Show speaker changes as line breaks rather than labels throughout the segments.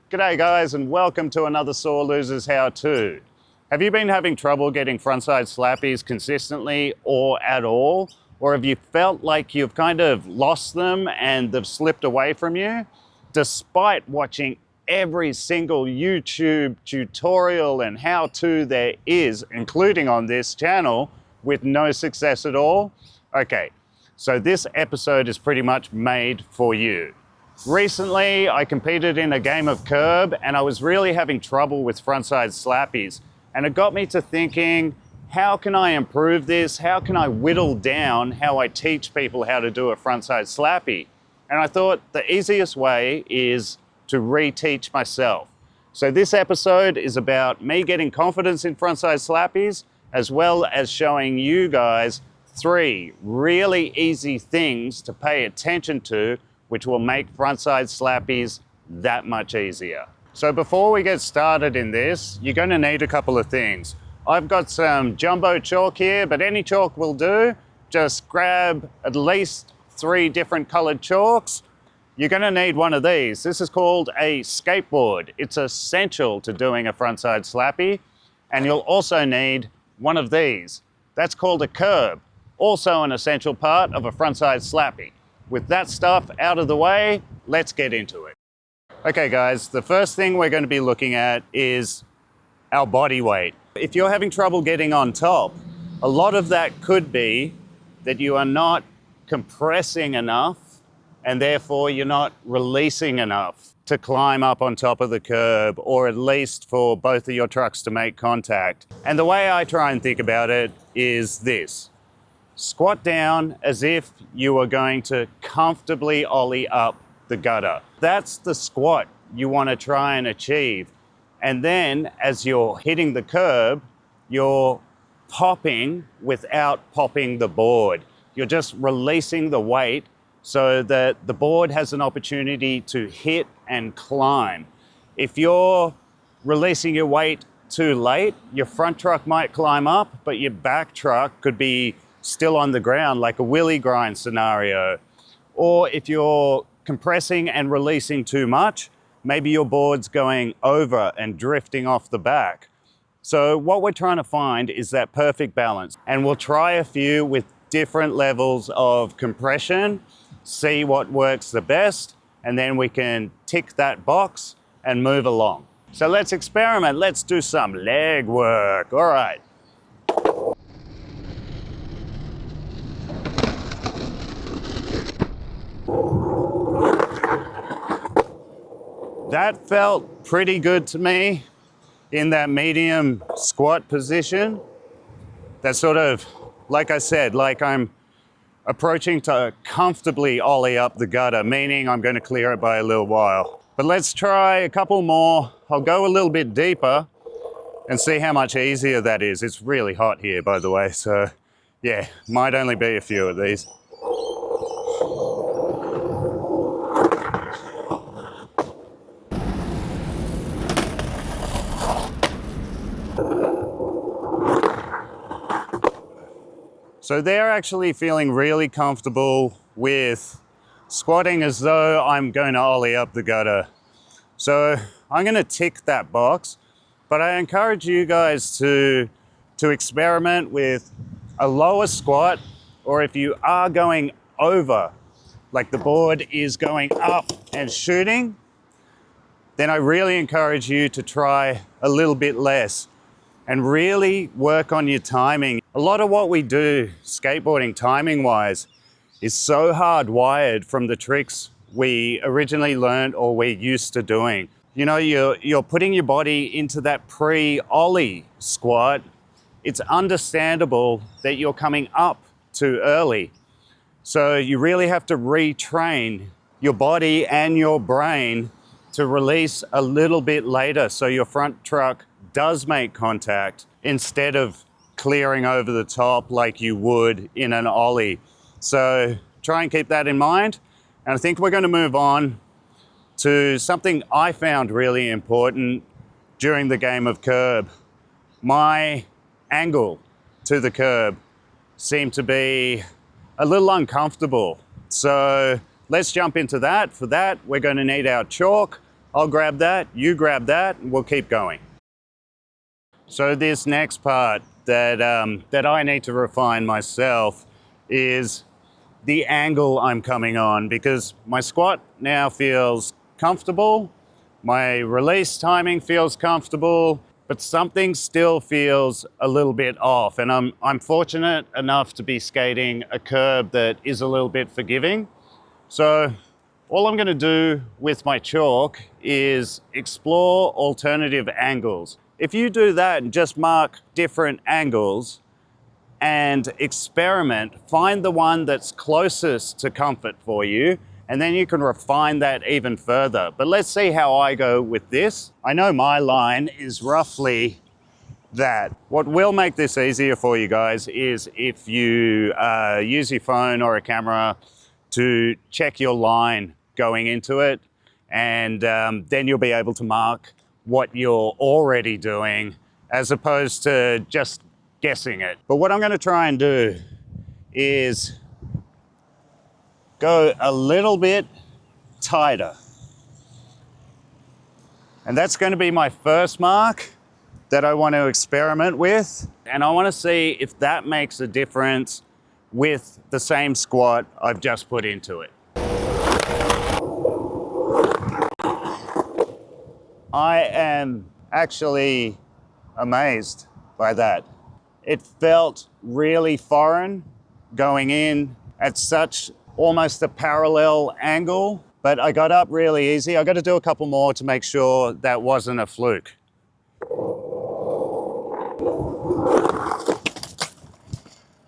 G'day guys, and welcome to another Sore Losers How To. Have you been having trouble getting frontside slappies consistently or at all? Or have you felt like you've kind of lost them and they've slipped away from you? Despite watching every single YouTube tutorial and how-to there is, including on this channel, with no success at all? Okay, so this episode is pretty much made for you. Recently, I competed in a game of curb and I was really having trouble with frontside slappies. And it got me to thinking, how can I improve this? How can I whittle down how I teach people how to do a frontside slappy? And I thought the easiest way is to reteach myself. So this episode is about me getting confidence in frontside slappies, as well as showing you guys 3 really easy things to pay attention to which will make frontside slappies that much easier. So before we get started in this, you're going to need a couple of things. I've got some jumbo chalk here, but any chalk will do. Just grab at least 3 different colored chalks. You're going to need one of these. This is called a skateboard. It's essential to doing a frontside slappy. And you'll also need one of these. That's called a curb, also an essential part of a frontside slappy. With that stuff out of the way, let's get into it. Okay guys, the first thing we're going to be looking at is our body weight. If you're having trouble getting on top, a lot of that could be that you are not compressing enough and therefore you're not releasing enough to climb up on top of the curb, or at least for both of your trucks to make contact. And the way I try and think about it is this. Squat down as if you are going to comfortably ollie up the gutter. That's the squat you want to try and achieve. And then as you're hitting the curb, you're popping without popping the board. You're just releasing the weight so that the board has an opportunity to hit and climb. If you're releasing your weight too late, your front truck might climb up, but your back truck could be still on the ground, like a wheelie grind scenario. Or if you're compressing and releasing too much, maybe your board's going over and drifting off the back. So what we're trying to find is that perfect balance. And we'll try a few with different levels of compression, see what works the best, and then we can tick that box and move along. So let's experiment. Let's do some leg work. All right. That felt pretty good to me in that medium squat position. That's sort of, like I said, like I'm approaching to comfortably ollie up the gutter, meaning I'm going to clear it by a little while. But let's try a couple more. I'll go a little bit deeper and see how much easier that is. It's really hot here, by the way, so yeah, might only be a few of these. So they're actually feeling really comfortable with squatting as though I'm going to ollie up the gutter. So I'm going to tick that box, but I encourage you guys to experiment with a lower squat, or if you are going over, like the board is going up and shooting, then I really encourage you to try a little bit less and really work on your timing. A lot of what we do skateboarding timing wise is so hardwired from the tricks we originally learned or we're used to doing. You know, you're putting your body into that pre-ollie squat. It's understandable that you're coming up too early. So you really have to retrain your body and your brain to release a little bit later so your front truck does make contact instead of clearing over the top like you would in an ollie. So try and keep that in mind. And I think we're going to move on to something I found really important during the game of curb. My angle to the curb seemed to be a little uncomfortable. So let's jump into that. For that, we're going to need our chalk. I'll grab that, you grab that, and we'll keep going. So this next part that I need to refine myself is the angle I'm coming on, because my squat now feels comfortable, my release timing feels comfortable, but something still feels a little bit off. And I'm fortunate enough to be skating a curb that is a little bit forgiving. So all I'm going to do with my chalk is explore alternative angles. If you do that and just mark different angles and experiment, find the one that's closest to comfort for you, and then you can refine that even further. But let's see how I go with this. I know my line is roughly that. What will make this easier for you guys is if you use your phone or a camera to check your line going into it, and then you'll be able to mark what you're already doing as opposed to just guessing it. But what I'm going to try and do is go a little bit tighter. And that's going to be my first mark that I want to experiment with. And I want to see if that makes a difference with the same squat I've just put into it. I am actually amazed by that. It felt really foreign going in at such almost a parallel angle, but I got up really easy. I got to do a couple more to make sure that wasn't a fluke.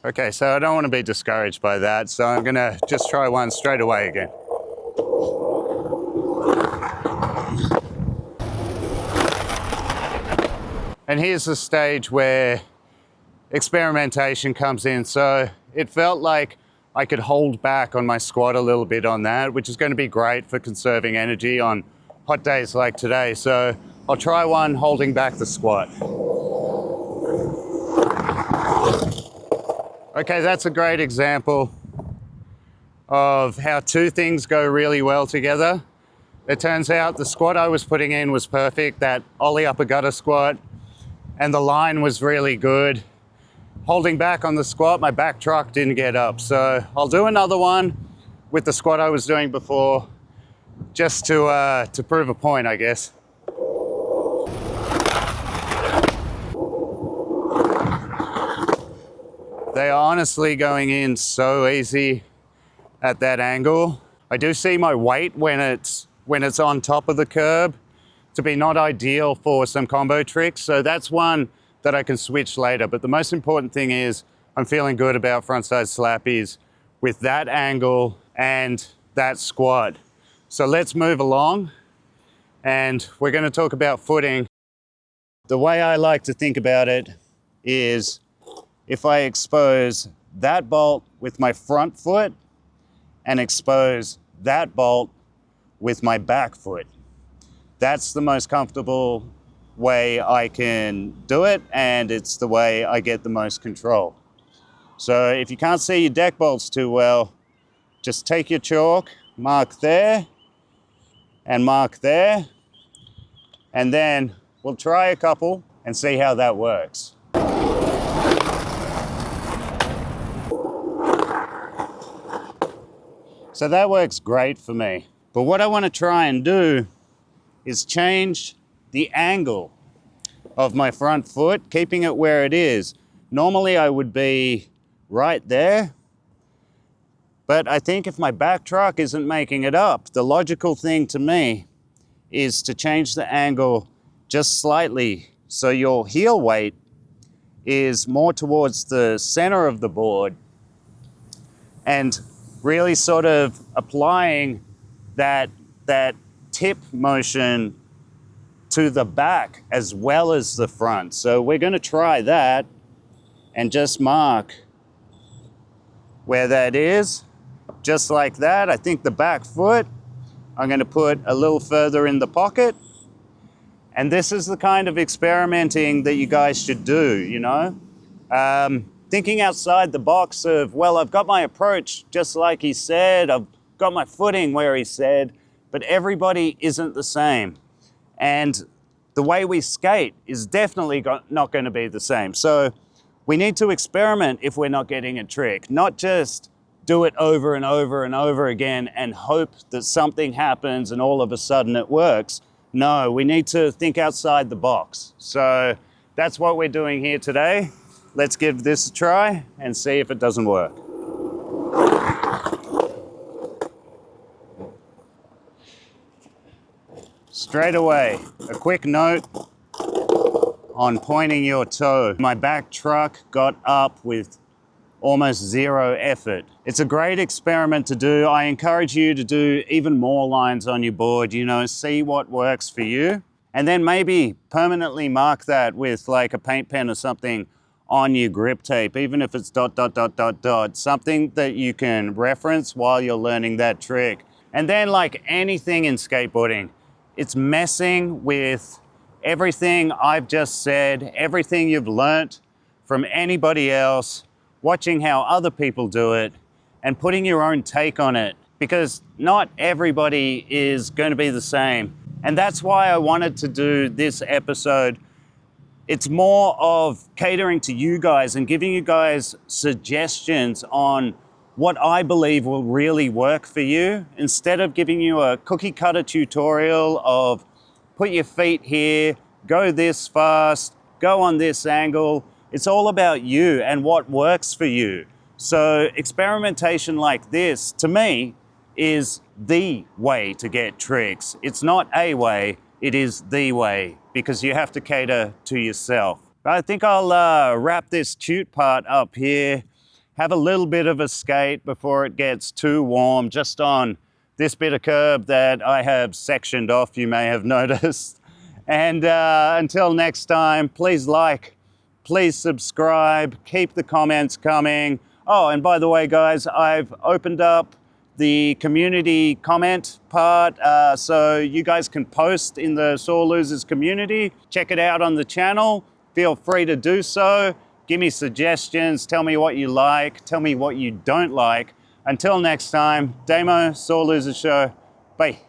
Okay, so I don't want to be discouraged by that, so I'm gonna just try one straight away again. And here's the stage where experimentation comes in. So it felt like I could hold back on my squat a little bit on that, which is going to be great for conserving energy on hot days like today. So I'll try one holding back the squat. Okay, that's a great example of how two things go really well together. It turns out the squat I was putting in was perfect, that Ollie upper gutter squat, and the line was really good. Holding back on the squat, my back truck didn't get up. So I'll do another one with the squat I was doing before, just to prove a point, I guess. They are honestly going in so easy at that angle. I do see my weight when it's on top of the curb to be not ideal for some combo tricks. So that's one that I can switch later. But the most important thing is I'm feeling good about frontside slappies with that angle and that squat. So let's move along, and we're going to talk about footing. The way I like to think about it is if I expose that bolt with my front foot and expose that bolt with my back foot, that's the most comfortable way I can do it, and it's the way I get the most control. So if you can't see your deck bolts too well, just take your chalk, mark there, and mark there, and then we'll try a couple and see how that works. So that works great for me. But what I want to try and do is change the angle of my front foot, keeping it where it is. Normally I would be right there, but I think if my back truck isn't making it up, the logical thing to me is to change the angle just slightly so your heel weight is more towards the center of the board, and really sort of applying that tip motion to the back as well as the front. So we're going to try that and just mark where that is, just like that. I think the back foot I'm going to put a little further in the pocket. And this is the kind of experimenting that you guys should do, you know? Thinking outside the box of, well, I've got my approach just like he said, I've got my footing where he said, but everybody isn't the same. And the way we skate is definitely not going to be the same. So we need to experiment if we're not getting a trick, not just do it over and over and over again and hope that something happens and all of a sudden it works. No, we need to think outside the box. So that's what we're doing here today. Let's give this a try and see if it doesn't work. Straight away, a quick note on pointing your toe. My back truck got up with almost zero effort. It's a great experiment to do. I encourage you to do even more lines on your board, see what works for you. And then maybe permanently mark that with like a paint pen or something on your grip tape, even if it's ... something that you can reference while you're learning that trick. And then like anything in skateboarding, it's messing with everything I've just said, everything you've learnt from anybody else, watching how other people do it, and putting your own take on it, because not everybody is going to be the same. And that's why I wanted to do this episode. It's more of catering to you guys and giving you guys suggestions on what I believe will really work for you, instead of giving you a cookie cutter tutorial of put your feet here, go this fast, go on this angle. It's all about you and what works for you. So experimentation like this, to me, is the way to get tricks. It's not a way, it is the way, because you have to cater to yourself. But I think I'll wrap this cute part up here, have a little bit of a skate before it gets too warm, just on this bit of curb that I have sectioned off, you may have noticed. And until next time, please like, please subscribe, keep the comments coming. Oh, and by the way, guys, I've opened up the community comment part, so you guys can post in the Sore Losers community. Check it out on the channel. Feel free to do so. Give me suggestions. Tell me what you like. Tell me what you don't like. Until next time, Damo, Sore Losers Show. Bye.